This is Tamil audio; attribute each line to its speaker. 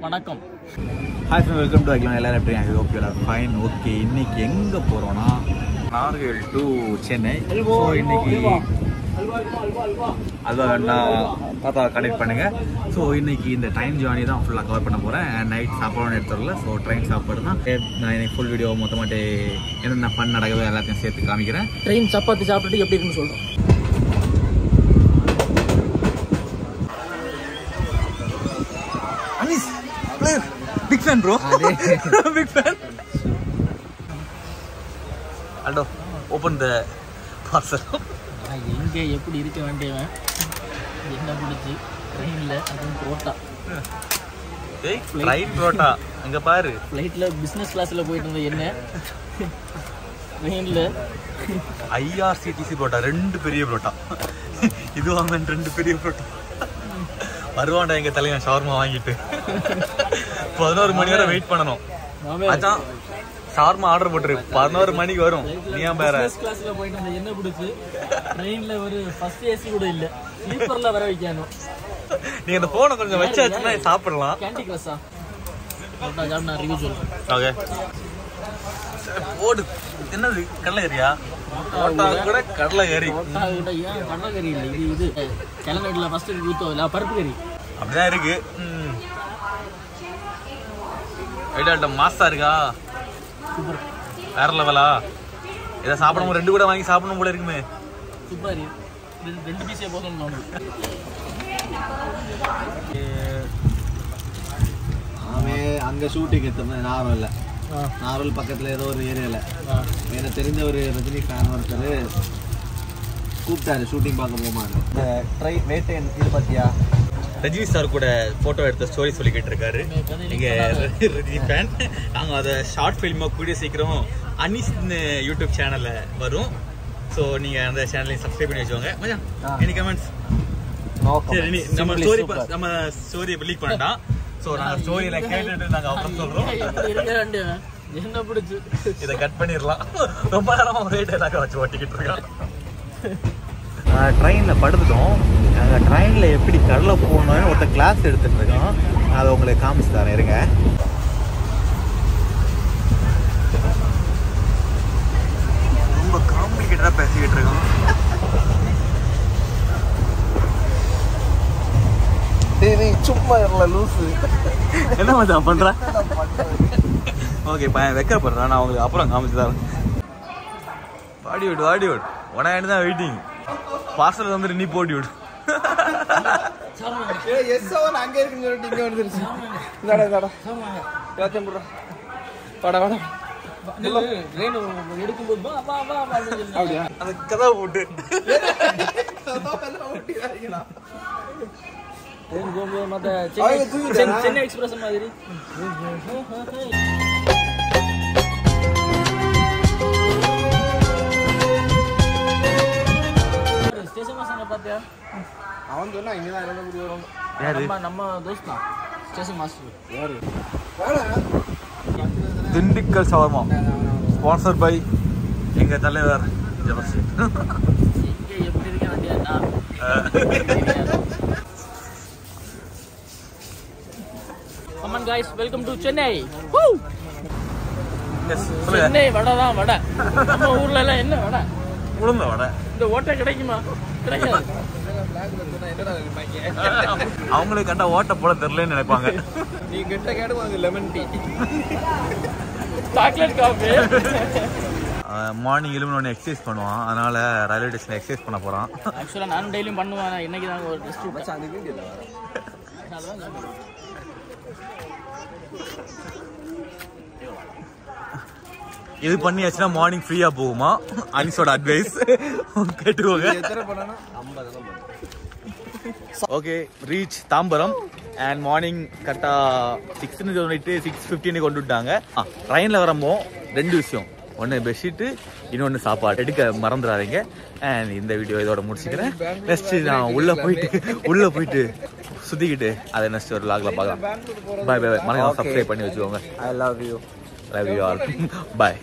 Speaker 1: வணக்கம்.
Speaker 2: Hi friend, welcome to Akilan. எல்லாரும் எப்படி? I hope you are fine. Okay, இன்னைக்கு எங்கே போகிறோன்னா நாகர்கோவில் டு சென்னை. ஸோ இன்னைக்கு அல்வா வேணா பார்த்தா கனெக்ட் பண்ணுங்கள். ஸோ இன்னைக்கு இந்த ட்ரெயின் ஜேர்னி தான் ஃபுல்லாக கவர் பண்ண போகிறேன். நைட் சாப்பாடு எடுத்துடல. ஸோ ட்ரெயின் சாப்பாடு தான் நான் இன்னைக்கு ஃபுல் வீடியோ மொத்தமாட்டே என்னென்ன பண்ண நடக்குது எல்லாத்தையும் சேர்த்து காமிக்கிறேன்.
Speaker 1: ட்ரெயின் சப்பாத்தி சாப்பிட்டுட்டு எப்படி இருக்குன்னு சொல்கிறோம்.
Speaker 2: Anis big fan bro. Big fan. Aldo, open the parcel.
Speaker 1: எங்கே எப்படி இருக்க வேண்டியவன் என்ன பிடிச்சி ட்ரெயினில் அதுவும் புரோட்டா.
Speaker 2: ட்ரெயின் புரோட்டா அங்கே பாரு.
Speaker 1: ஃப்ளைட்டில் பிஸ்னஸ் கிளாஸில் போயிட்டு இருந்த என்ன ட்ரெயினில்
Speaker 2: IRCTC புரோட்டா, 2 பெரிய புரோட்டா. இது வாங்க 2 பெரிய புரோட்டா. வருவாண்டா எங்க தலைவன் ஷவர்மா வாங்கிட்டு 11 மணி வரை வெயிட் பண்ணணும். அதான் ஷவர்மா ஆர்டர் போட்டுரு, 11 மணிக்கு வரும். நீ ஏன் பேர
Speaker 1: கிளாஸ்ல போயிட்டு இருந்த என்ன பிடிச்சி ட்ரெயின்ல ஒரு ஃபர்ஸ்ட் ஏசி கூட இல்ல, ஸ்லீப்பர்ல வர வைக்கணும்.
Speaker 2: நீ அந்த போனை கொஞ்சம் வச்சாச்சுன்னா சாப்பிடலாம்.
Speaker 1: கேண்டி கிரஸா புரோட்டா சாப்பிட்டு நான் ரிவ்யூ சொல்றேன்.
Speaker 2: ஓகே, போடு. என்னது கடலைக்கறியா? புரோட்டா கூட கடலைக்கறி.
Speaker 1: புரோட்டா கூட ஏன் கடலைக்கறி இல்லை, இது கிழங்கடியில் ஃபர்ஸ்ட் ஊற்றோ இல்லை பருப்பு கறி
Speaker 2: அப்படிதான் இருக்கு. ஐடியா மாசா இருக்கா?
Speaker 1: சூப்பர்,
Speaker 2: வேற லெவலா? இதை சாப்பிடணும், 2 கூட வாங்கி சாப்பிடணும் போல இருக்குமே.
Speaker 1: சூப்பர். 2 பீஸே போதும்னு தோணுது.
Speaker 3: அங்கே ஷூட்டிங் எடுத்தோம் நார்வல் பக்கத்தில் ஏதோ ஒரு ஏரியாவில் எனக்கு தெரிஞ்ச ஒரு ரஜினி ஃபேன் ஒருத்தர் கூப்பிட்டாரு ஷூட்டிங் பார்க்க போமான்னு. இந்த ட்ரெயின் வேட்டையன் இது பார்த்தியா?
Speaker 2: ரஜினி சார் கூட ஃபோட்டோ எடுத்த ஸ்டோரி சொல்லிக்கிட்டு இருக்காரு. நீங்கள் ரஜினி ஃபேன். நாங்கள் அதை ஷார்ட் ஃபிலிமாக கூடிய சீக்கிரம் அனிஸ் யூடியூப் சேனலில் வரும். ஸோ நீங்கள் அந்த சேனலையும் சப்ஸ்கிரைப் பண்ணி வச்சுக்கோங்க. மச்சான், எனி கமெண்ட்ஸ்? சரி, நம்ம ஸ்டோரி லீக் பண்ணிட்டான். ஸோ நாங்கள் ஸ்டோரியில் கேட்டுட்டு நாங்கள் அப்புறம் சொல்கிறோம்.
Speaker 1: என்ன பிடிச்சி
Speaker 2: இதை கட் பண்ணிடலாம். ரொம்ப நேரமாக வெயிட் நாங்கள் வச்சு ஓட்டிக்கிட்டு இருக்கோம். ட்ரெயினில் படுத்துட்டோம். நாங்கள் ட்ரெயினில் எப்படி கடலை போகணும்னு ஒருத்தர் கிளாஸ் எடுத்துகிட்டு இருக்கோம். அதை உங்களுக்கு காமிச்சு தரேன், இருங்க. ரொம்ப காம்ப்ளிகேட்டடாக பேசிக்கிட்டு இருக்கோம்.
Speaker 3: சும்மா இல்லை லூஸு.
Speaker 2: என்ன மச்சான் பண்ற? ஓகே, பையன் வெக்கப்படுறான். நான் உங்களுக்கு அப்புறம் காமிச்சு தரேன். வாடி விடு உடனே தான் வெயிட்டிங். பார்சல் வந்துட்டு நீ போட்டி விடு.
Speaker 3: அங்கே இருக்குன்னு சொல்லிட்டு இங்கே வந்துருச்சு.
Speaker 1: எடுக்கும்போது
Speaker 2: அந்த கதவை போட்டு
Speaker 1: சென்னை எக்ஸ்பிரஸ் மாதிரி ஸ்டேஷன் மாஸ்டர் பார்த்தியா?
Speaker 3: அவன் சொன்னா இங்கதான் இறங்க முடியும்.
Speaker 1: நம்ம தோஸ்த் தான் ஸ்டேஷன் மாஸ்டர். யாரு?
Speaker 2: திண்டுக்கல் ஷவர்மா ஸ்பான்சர் பை எங்க தலைவர் ஜபர்சி.
Speaker 1: இங்கே எப்படி இருக்கேன்? Come on guys, welcome to Chennai. Woo! Chennai வடை தான் வடை. நம்ம ஊர்ல எல்லாம் என்ன வடை?
Speaker 2: உளுந்த வடை.
Speaker 1: இந்த ஓட்டை கிடைக்குமா? கிடைக்காது.
Speaker 2: அவங்களுக்கு கண்டா ஓட்டை போல தெரியலன்னு நினைப்பாங்க.
Speaker 3: நீ கிட்ட கேடு வாங்க lemon tea,
Speaker 1: chocolate coffee.
Speaker 2: Morning எழும்பி எக்ஸசைஸ் பண்ணுவான். அதனால ரயில்வே ஸ்டேஷன்ல எக்ஸசைஸ் பண்ண போறான்.
Speaker 1: ஆக்சுவலா நானும் டெய்லியும் பண்ணுவேன். இன்னைக்கு தான் ஒரு டெஸ்ட்
Speaker 3: வச்சா அந்த வீடியோல
Speaker 2: இது பண்ணியாச்சுன்னா மார்னிங் ஃப்ரீயா போகுமா? அனிஸோட அட்வைஸ் கேட்டுக்கோங்க. Okay, reach Tambaram and morning கரெக்டாக 6ன்னு சொல்லிட்டு 6:15 கொண்டு விட்டாங்க. ட்ரெயினில் வரம்போ 2 விஷயம். ஒன்று பெட்ஷீட்டு, இன்னொன்று சாப்பாடு எடுக்க மறந்துடாதீங்க. அண்ட் இந்த வீடியோ இதோட முடிச்சுக்கிறேன். நெக்ஸ்ட் நான் உள்ளே போயிட்டு சுற்றிக்கிட்டு அதை நெக்ஸ்ட் ஒரு லாகில் பார்க்கலாம். பாய் பாய். மறக்காம சப்ஸ்கிரைப் பண்ணி வச்சுக்கோங்க.
Speaker 3: I love you
Speaker 2: all. Bye.